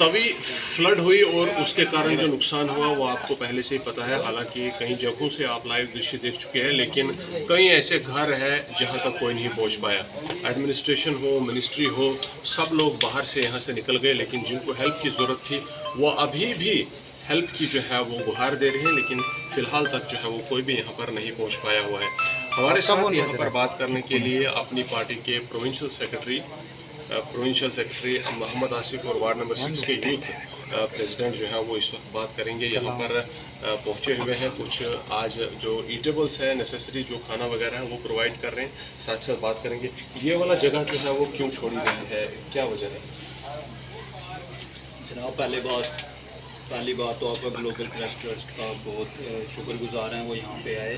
तभी फ्लड हुई और उसके कारण जो नुकसान हुआ वो आपको पहले से ही पता है। हालांकि कई जगहों से आप लाइव दृश्य देख चुके हैं, लेकिन कई ऐसे घर हैं जहां तक कोई नहीं पहुंच पाया। एडमिनिस्ट्रेशन हो, मिनिस्ट्री हो, सब लोग बाहर से यहां से निकल गए, लेकिन जिनको हेल्प की ज़रूरत थी वो अभी भी हेल्प की जो है वो गुहार दे रहे हैं, लेकिन फ़िलहाल तक जो है वो कोई भी यहाँ पर नहीं पहुँच पाया हुआ है। हमारे साथ यहाँ पर बात करने के लिए अपनी पार्टी के प्रोविंशियल सेक्रेटरी मोहम्मद आसिफ और वार्ड नंबर 6 के यूथ प्रेसिडेंट जो है वो इस वक्त बात करेंगे। यहाँ पर पहुँचे हुए हैं, कुछ आज जो ईटेबल्स है, नेसेसरी जो खाना वगैरह है वो प्रोवाइड कर रहे हैं। साथ साथ बात करेंगे ये वाला जगह जो है वो क्यों छोड़ी गई है, क्या वजह है। जनाब, पहली बात तो आपका ग्लोबल प्रेस ट्रस्ट का बहुत शुक्रगुजार हैं, वो यहाँ पे आए,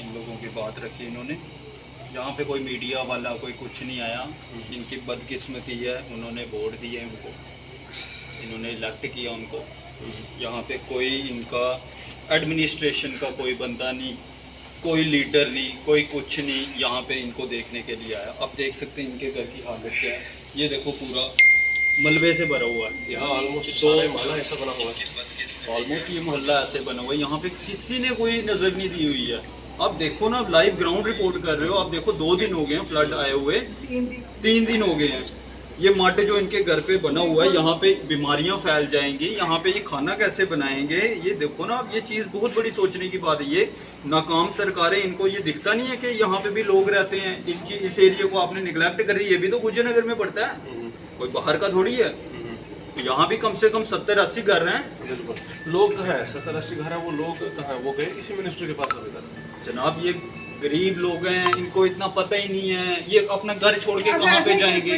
इन लोगों की बात रखी इन्होंने। यहाँ पे कोई मीडिया वाला कोई कुछ नहीं आया। इनकी बदकिस्मती है, उन्होंने वोट दिए उनको, इन्होंने इलेक्ट किया उनको। यहाँ पे कोई इनका एडमिनिस्ट्रेशन का कोई बंदा नहीं, कोई लीडर नहीं, कोई कुछ नहीं यहाँ पे इनको देखने के लिए आया। अब देख सकते हैं इनके घर की हालत क्या है। ये देखो पूरा मलबे से भरा हुआ है। यहाँ ऑलमोस्ट तो मोहल्ला ऐसा बना हुआ है, ऑलमोस्ट ये मोहल्ला ऐसे बना हुआ है। यहाँ पे किसी ने कोई नज़र नहीं दी हुई है। अब देखो ना, लाइव ग्राउंड रिपोर्ट कर रहे हो। अब देखो 2 दिन हो गए हैं फ्लड आए हुए, 3 दिन हो गए हैं। ये मड जो इनके घर पे बना हुआ है, यहाँ पे बीमारियां फैल जाएंगी। यहाँ पे ये खाना कैसे बनाएंगे? ये देखो ना, अब ये चीज़ बहुत बड़ी सोचने की बात है। ये नाकाम सरकारें, इनको ये दिखता नहीं है कि यहाँ पे भी लोग रहते हैं। इस एरिया को आपने निगलेक्ट कर दी। ये भी तो गुजरनगर में पड़ता है, कोई बाहर का थोड़ी है। तो यहाँ भी कम से कम 70-80 घर हैं। लोग तो हैं, 70-80 घर हैं। वो लोग कहाँ हैं? वो गए किसी मिनिस्टर के पास अभी तक? जनाब, ये गरीब लोग हैं, इनको इतना पता ही नहीं है। ये अपना घर छोड़ के कहाँ पे जाएंगे?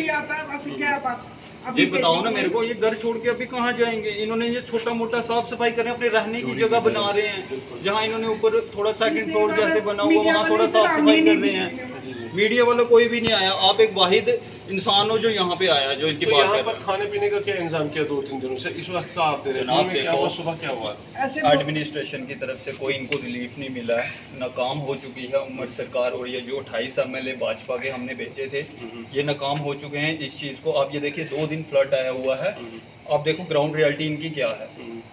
ये बताओ ना मेरे को, ये घर छोड़ के अभी कहाँ जाएंगे? इन्होंने ये छोटा मोटा साफ सफाई कर रहे हैं, अपने रहने की जगह बना रहे हैं। जहाँ इन्होंने ऊपर थोड़ा सेकंड फ्लोर जैसे बना हुआ, वहाँ थोड़ा साफ सफाई कर रहे हैं। मीडिया वाला कोई भी नहीं आया। आप एक वाहिद इंसान हो जो यहाँ पे आया, जो इनकी तो बात यहाँ कर पर खाने पीने का क्या इंतजाम किया 2-3 दिनों से? इस वक्त का आप दे रहे हैं, क्या हुआ, सुबह क्या हुआ? एडमिनिस्ट्रेशन की तरफ से कोई इनको रिलीफ नहीं मिला है। नाकाम हो चुकी है उम्र सरकार। और ये जो 28 MLA भाजपा के हमने भेजे थे, ये नाकाम हो चुके हैं इस चीज़ को। आप ये देखिए 2 दिन फ्लड आया हुआ है। आप देखो ग्राउंड रियलिटी इनकी क्या है।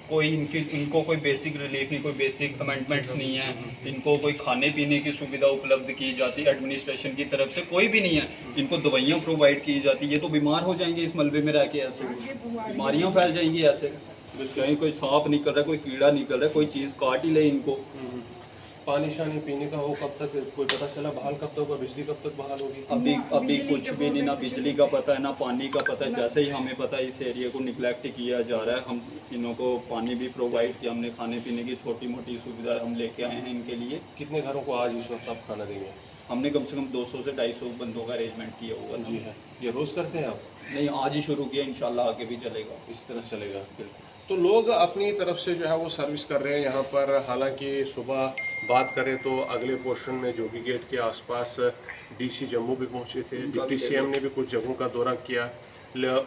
कोई इनको कोई बेसिक रिलीफ नहीं, कोई बेसिक अमेंडमेंट्स नहीं है। इनको कोई खाने पीने की सुविधा उपलब्ध की जाती है एडमिनिस्ट्रेशन की तरफ से, कोई भी नहीं है। इनको दवाइयाँ प्रोवाइड की जाती है। ये तो बीमार हो जाएंगे इस मलबे में रह के, ऐसे बीमारियाँ फैल जाएंगी ऐसे। कहीं कोई सांप निकल रहा है, कोई कीड़ा निकल रहा है, कोई चीज़ काट ही ले इनको। पानी शानी पीने का वो कब तक कोई पता चला? बहाल कब तक होगा? बिजली कब तक बहाल होगी? अभी कुछ भी नहीं, ना बिजली का पता है ना पानी का पता है। जैसे ही हमें पता है इस एरिया को निगलेक्ट किया जा रहा है, हम इन्हों को पानी भी प्रोवाइड किया हमने, खाने पीने की छोटी मोटी सुविधा हम लेके आए हैं इनके लिए। कितने घरों को आज इस वक्त आप खाना देंगे? हमने कम से कम 200 से 250 बंदों का अरेंजमेंट किया हुआ। जी है। ये रोज़ करते हैं आप? नहीं, आज ही शुरू किया, इंशाल्लाह आगे भी चलेगा। इस तरह चलेगा। तो लोग अपनी तरफ से जो है वो सर्विस कर रहे हैं यहाँ पर। हालांकि सुबह बात करें तो अगले पोर्शन में जोगी गेट के आसपास DC जम्मू भी पहुँचे थे, डिप्टी CM ने भी कुछ जगहों का दौरा किया।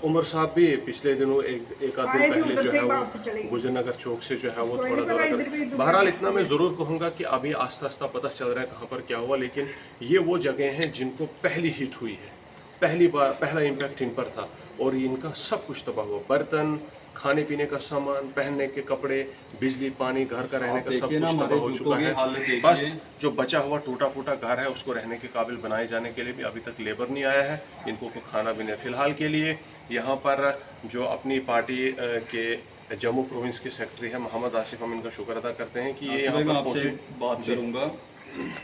उमर साहब भी पिछले दिनों एक आध दिन पहले जो है वो गुजरनगर चौक से जो है वो थोड़ा दौरा कर। बहरहाल इतना मैं ज़रूर कहूँगा कि अभी आस्ता आस्ता पता चल रहा है कहाँ पर क्या हुआ, लेकिन ये वो जगह हैं जिनको पहली हिट हुई है, पहली बार पहला इम्पैक्ट इन पर था और इनका सब कुछ तबाह हुआ। बर्तन, खाने पीने का सामान, पहनने के कपड़े, बिजली, पानी, घर का रहने का सब कुछ तबाह हो चुका है। बस जो बचा हुआ टूटा फूटा घर है उसको रहने के काबिल बनाए जाने के लिए भी अभी तक लेबर नहीं आया है। इनको कोई खाना भी नहीं। फिलहाल के लिए यहाँ पर जो अपनी पार्टी के जम्मू प्रोविंस के सेक्रेटरी है मोहम्मद आसिफ, हम इनका शुक्र अदा करते हैं कि ये यहाँ पर पहुँचे। बात करूँगा,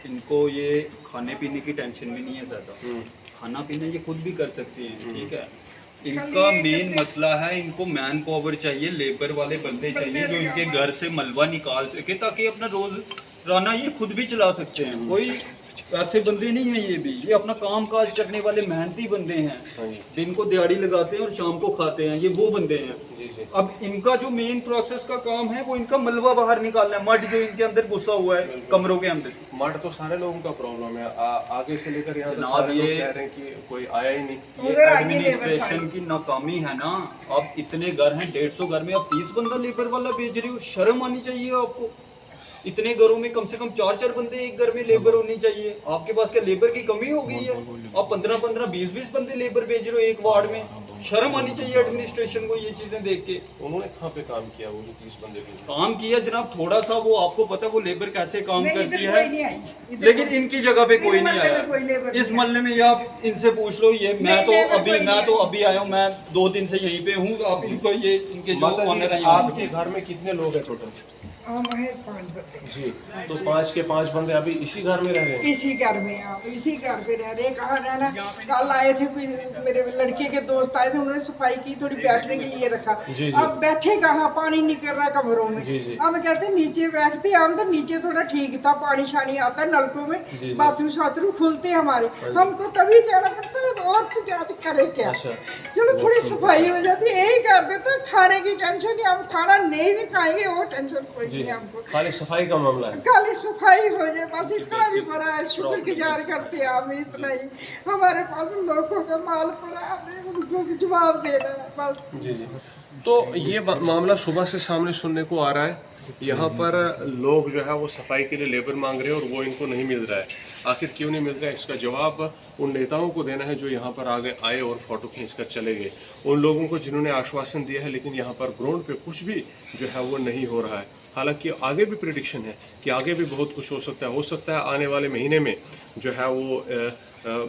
इनको ये खाने पीने की टेंशन भी नहीं है ज़्यादा। खाना पीना ये खुद भी कर सकते हैं, ठीक है। इनका मेन मसला है, इनको मैन पावर चाहिए, लेबर वाले बंदे चाहिए जो इनके घर से मलबा निकाल सके, ताकि अपना रोज़ाना ये खुद भी चला सकते हैं। कोई ऐसे बंदे नहीं हैं, ये अपना काम काज करने वाले मेहनती बंदे हैं। दिन को दिहाड़ी लगाते हैं और शाम को खाते हैं, ये वो बंदे हैं। अब इनका जो मेन प्रोसेस का काम है वो इनका मलबा बाहर निकालना है, मड जो इनके अंदर घुसा हुआ है कमरों के अंदर। मड तो सारे लोगों का प्रॉब्लम है, आगे से लेकर यहाँ तक जनाब, सारे लोग ये कह रहे हैं कि कोई आया ही नहीं। ये एडमिनिस्ट्रेशन की नाकामी है ना। अब इतने घर हैं, 150 घर में आप 30 बंदा लेबर वाला भेज रहे हो, शर्म आनी चाहिए आपको। इतने घरों में कम से कम 4-4 बंदे एक घर में लेबर होनी चाहिए। आपके पास क्या लेबर की कमी हो गई है? आप 15-15, 20-20 बंदे लेबर भेज रहे हो एक वार्ड में। शर्म आनी चाहिए एडमिनिस्ट्रेशन को ये चीजें देख के। उन्होंने कहाँ पे काम किया वो जो 30 बंदे भी? काम किया जनाब थोड़ा सा, वो आपको पता है वो लेबर कैसे काम नहीं, करती इधर है, कोई नहीं आई। लेकिन इनकी जगह पे कोई नहीं मोहल्ले में कोई आया। लेबर इस नहीं मोहल्ले में ये आप इनसे पूछ लो, ये मैं नहीं, लेबर कोई नहीं तो अभी आया हूँ, मैं 2 दिन से यहीं पे हूँ। आप इनको ये इनके जो माता ऑनर जी, है आपके घर में कितने लोग हैं टोटल? हम हैं 5 बंदे जी, तो 5 के 5 बंदे अभी इसी घर में रह रहे हैं? इसी घर में, आप इसी घर पे रह रहे। कहाँ रहना, कल आए थे कोई मेरे लड़के के दोस्त आए थे, उन्होंने सफाई की, थोड़ी बैठने के लिए रखा। जी, जी। अब बैठे कहाँ, पानी निकल रहा कमरों में। जी, जी। अब कहते नीचे बैठते, हम तो नीचे थोड़ा ठीक था, पानी शानी आता है नलकों में, जी। बाथरूम शाथरूम खुलते हमारे, हमको तभी जाना पड़ता है। और तो जाते करे क्या, अच्छा। चलो थोड़ी सफाई हो जाती, यही कर देते। खाने की टेंशन नहीं, हम खाना नहीं भी खाएंगे वो टेंशन कोई जी, नहीं हमको। खाली सफाई का मामला है। खाली सफाई हो जाए बस, इतना भी बड़ा है। शुक्रगुजार करते हैं हम, इतना ही हमारे पास लोगों का माल पड़ा, हमें उनको भी जवाब देना है बस। जी जी। तो ये मामला सुबह से सामने सुनने को आ रहा है। यहाँ पर लोग जो है वो सफाई के लिए लेबर मांग रहे हैं और वो इनको नहीं मिल रहा है। आखिर क्यों नहीं मिल रहा है, इसका जवाब उन नेताओं को देना है जो यहाँ पर आगे आए और फोटो खींचकर चले गए। उन लोगों को जिन्होंने आश्वासन दिया है, लेकिन यहाँ पर ग्राउंड पे कुछ भी जो है वो नहीं हो रहा है। हालांकि आगे भी प्रेडिक्शन है कि आगे भी बहुत कुछ हो सकता है आने वाले महीने में जो है वो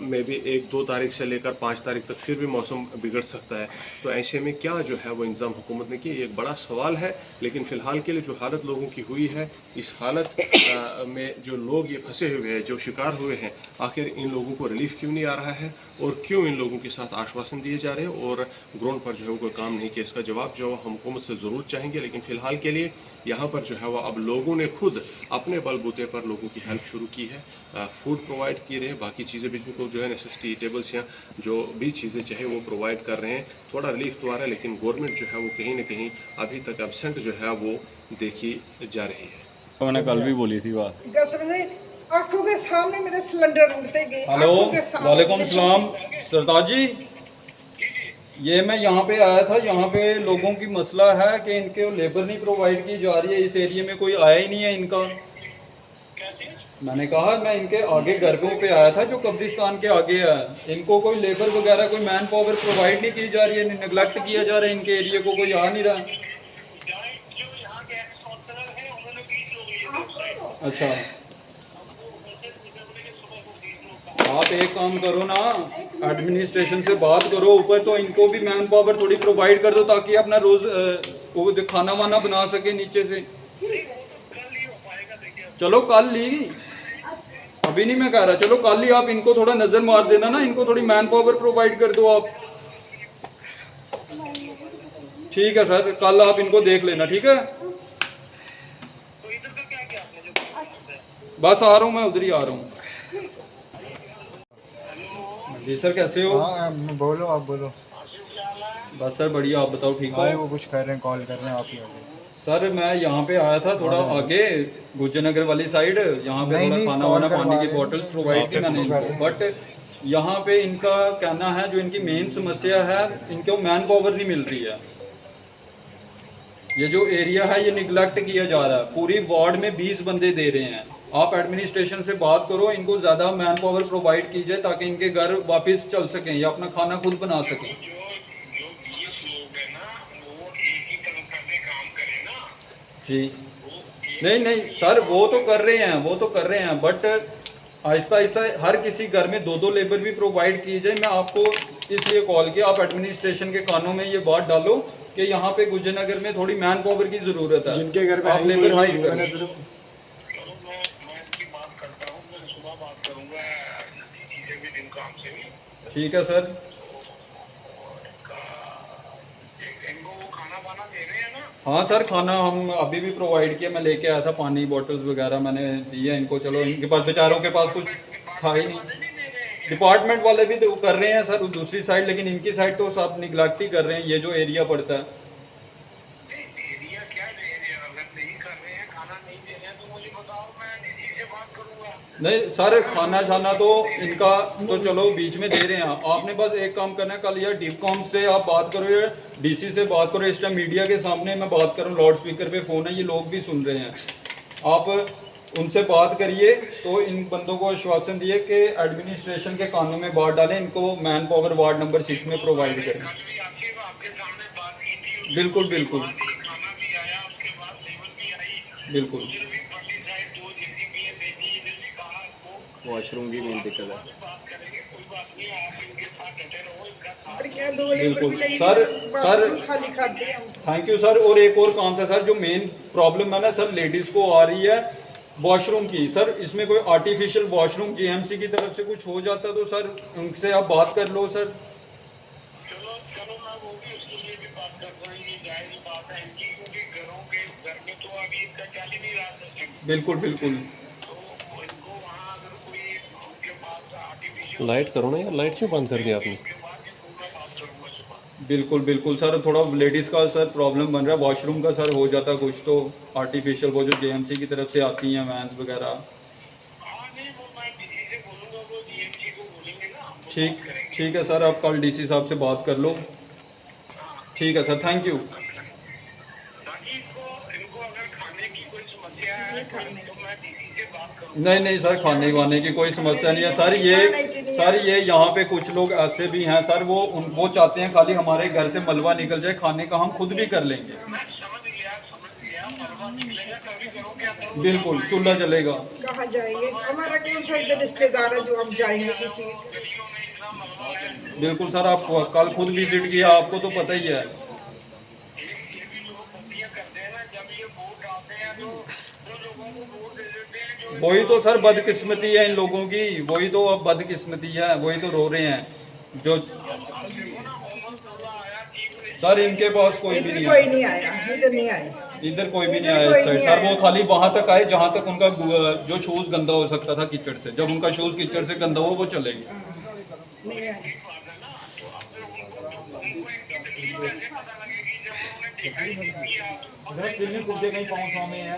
मे बी 1-2 तारीख से लेकर 5 तारीख तक फिर भी मौसम बिगड़ सकता है। तो ऐसे में क्या जो है वो इंतज़ाम हुकूमत ने किया, एक बड़ा सवाल है। लेकिन फ़िलहाल के लिए जो हालत लोगों की हुई है, इस हालत में जो लोग ये फंसे हुए हैं, जो शिकार हुए हैं, आखिर इन लोगों को रिलीफ क्यों नहीं आ रहा है और क्यों इन लोगों के साथ आश्वासन दिए जा रहे हैं और ग्राउंड पर जो है वो कोई काम नहीं किया, इसका जवाब जो हम हुकूमत से ज़रूर चाहेंगे। लेकिन फ़िलहाल के लिए यहाँ पर जो है वो अब लोगों ने खुद अपने बलबूते पर लोगों की हेल्प शुरू की है। फूड प्रोवाइड किए रहे हैं, बाकी चीज़ें भी जिनको जो है नेसेसिटी टेबल्स या जो भी चीज़ें चाहे वो प्रोवाइड कर रहे हैं। थोड़ा रिलीफ तो आ रहा है, लेकिन गवर्नमेंट जो है वो कहीं ना कहीं अभी तक एब्सेंट जो है वो देखी जा रही है। मैंने कल भी बोली थी बात। कसम से आंखों के सामने मेरे सिलेंडर उड़ते गए। हेलो, आंखों के सामने। वालेकुम सलाम सरताज जी। ये मैं यहाँ पे आया था, यहाँ पे लोगों की मसला है कि इनके लेबर नहीं प्रोवाइड की जा रही है। इस एरिया में कोई आया ही नहीं है इनका। मैंने कहा मैं इनके आगे घरों पे आया था जो कब्रिस्तान के आगे है, इनको कोई लेबर वगैरह कोई मैन पावर प्रोवाइड नहीं की जा रही है, निगलेक्ट किया जा रहा है इनके एरिया को, कोई आ नहीं रहा। अच्छा, आप एक काम करो ना, एडमिनिस्ट्रेशन से बात करो ऊपर, तो इनको भी मैन पावर थोड़ी प्रोवाइड कर दो ताकि अपना रोज वो खाना वाना बना सके नीचे से। चलो कल ली, अभी नहीं मैं कह रहा, चलो कल ही आप इनको थोड़ा नजर मार देना ना, इनको थोड़ी मैन पावर प्रोवाइड कर दो आप। ठीक है सर, कल आप इनको देख लेना, ठीक है। बस आ रहा हूँ मैं, उधर ही आ रहा हूँ। जी सर, कैसे हो? हाँ बोलो, आप बोलो। बस सर बढ़िया, आप बताओ ठीक भाई हो? वो कुछ कर रहे हैं, कॉल कर रहे हैं, आप ही आगे। सर मैं यहाँ पे आया था थोड़ा आगे गुज्जर नगर वाली साइड, यहाँ पे नहीं, थोड़ा नहीं, खाना कॉल वाना करवा पानी की रहे हैं। बोतल्स प्रोवाइड की मैंने इनको, बट यहाँ पे इनका कहना है जो इनकी मेन समस्या है, इनको मैन पावर नहीं मिल रही है। ये जो एरिया है ये निगलेक्ट किया जा रहा है, पूरी वार्ड में 20 बंदे दे रहे हैं। आप एडमिनिस्ट्रेशन से बात करो, इनको ज़्यादा मैन पावर प्रोवाइड कीजिए ताकि इनके घर वापस चल सकें या अपना खाना खुद बना सकें। जी नहीं नहीं सर, वो तो कर रहे हैं, बट आहिस्ता आहिस्ता हर किसी घर में 2-2 लेबर भी प्रोवाइड की जाए। मैं आपको इसलिए कॉल किया, आप एडमिनिस्ट्रेशन के कानों में ये बात डालो कि यहाँ पे गुज्जर नगर में थोड़ी मैन पावर की ज़रूरत है, जिनके घर पे आप लेबर हाइर करें। ठीक है सर। हाँ सर, खाना हम अभी भी प्रोवाइड किया, मैं लेके आया था, पानी बॉटल्स वगैरह मैंने दिया इनको। चलो इनके पास बेचारों के पास कुछ था ही नहीं। डिपार्टमेंट वाले भी तो कर रहे हैं सर दूसरी साइड, लेकिन इनकी साइड तो सब निगलेक्ट ही कर रहे हैं। ये जो एरिया पड़ता है, नहीं सर, खाना छाना तो इनका तो चलो बीच में दे रहे हैं। आपने बस एक काम करना है, कल यार डिपकॉम से आप बात करो या डीसी से बात करो। इस टाइम मीडिया के सामने मैं बात करूँ, लाउड स्पीकर पे फ़ोन है, ये लोग भी सुन रहे हैं। आप उनसे बात करिए। तो इन बंदों को आश्वासन दिए कि एडमिनिस्ट्रेशन के कानों में बात डालें, इनको मैन पावर वार्ड नंबर 6 में प्रोवाइड करें। बिल्कुल बिल्कुल बिल्कुल वॉशरूम की मेन दिक्कत है। और क्या दो लेबर बिल्कुल। भी लगी, सर बाथरूम खाली खाते हैं हम। Thank you sir. और एक और काम था सर, जो मेन प्रॉब्लम है ना सर लेडीज़ को आ रही है वॉशरूम की। सर इसमें कोई आर्टिफिशियल वॉशरूम जीएमसी की तरफ से कुछ हो जाता तो सर उनसे आप बात कर लो सर। चलो चलो मैं वो भी उसके लिए भी बात करता हूँ। ये जायज बात है इनकी, क्योंकि घर में तो अभी इनका चल ही नहीं रहा सिस्टम। बिल्कुल बिल्कुल तो इनको वहाँ अगर कोई उनके पास आर्टिफिशियल लाइट करो ना यार, लाइट क्यों बंद कर दी आपने? के बाद इनको मैं बात करूँगा सुबह। बिल्कुल बिल्कुल सर, थोड़ा लेडीज़ का सर प्रॉब्लम बन रहा है, वॉशरूम का सर हो जाता कुछ तो आर्टिफिशियल, वो जो जेएमसी की तरफ से आती हैं वैन्स वगैरह। हाँ नहीं, वो मैं डीसी से बोलूँगा, वो जीएमसी को बोलेंगे ना, हम वो ठीक बात करेंगे। ठीक है सर, आप कल डीसी साहब से बात कर लो। ठीक है सर, थैंक यू। बाकी इनको अगर खाने की कोई समस्या है तो मैं डीसी से बात करूँगा। नहीं नहीं सर, खाने वाने की कोई समस्या नहीं है सर। ये यहाँ पे कुछ लोग ऐसे भी हैं सर, वो चाहते हैं खाली हमारे घर से मलबा निकल जाए, खाने का हम खुद भी कर लेंगे। मैं समझ गया, मलबा निकलेगा तभी करो, क्या करो। बिल्कुल, चूल्हा जलेगा। कहाँ जाएंगे? हमारा कौन सा इधर रिश्तेदार है जो हम जाएंगे किसी के? गलियों में इतना मलबा है। बिल्कुल सर, आप कल खुद विजिट किया, आपको तो पता ही है। ये भी लोग गलतियां करते हैं ना, जब ये वोट आते हैं तो लोगों को वोट दे देते हैं जो। वही तो सर बदकिस्मती है इन लोगों की, वही तो अब बदकिस्मती है, वही तो रो रहे हैं जो। सर इनके पास कोई भी इधर नहीं कोई है, नहीं आया, इधर नहीं आया। इधर कोई भी नहीं इधर आया कोई इस साइड नहीं सर। वो आया। खाली वहां तक आए जहां तक उनका जो शूज गंदा हो सकता था कीचड़ से। जब उनका शूज कीचड़ से गंदा हो वो चले गए। नहीं आया।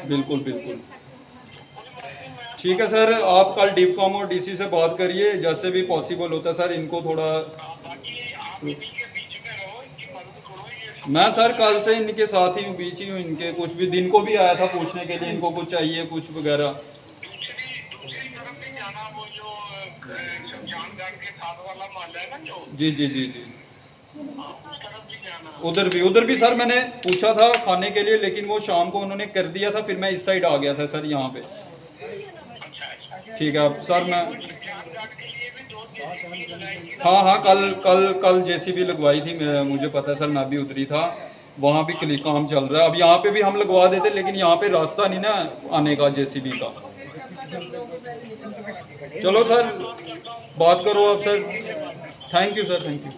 बिल्कुल बिल्कुल ठीक है सर, आप कल डिपकॉम और डीसी से बात करिए, जैसे भी पॉसिबल होता है सर। इनको थोड़ा मैं सर कल से इनके साथ ही हूँ, बीच ही हूँ इनके। कुछ भी दिन को भी आया था पूछने के लिए, इनको कुछ चाहिए कुछ वगैरह। दूसरी तरफ भी जाना, वो जो शमशानगढ़ के साथ वाला माल है ना जो, जी जी जी जी, उस तरफ भी जाना। उधर भी सर मैंने पूछा था खाने के लिए, लेकिन वो शाम को उन्होंने कर दिया था, फिर मैं इस साइड आ गया था सर यहाँ पे। ठीक है अब सर मैं, शमशानगढ़ के लिए भी 2 जेसीबी लगाएंगे। हाँ कल जेसीबी लगवाई थी मुझे पता है सर, मैं भी उधरी था। वहाँ भी काम चल रहा है। अब यहाँ पे भी हम लगवा देते, लेकिन यहाँ पे रास्ता नहीं ना आने का जेसीबी का। चलो सर बात करो आप sir. Thank you sir, thank you.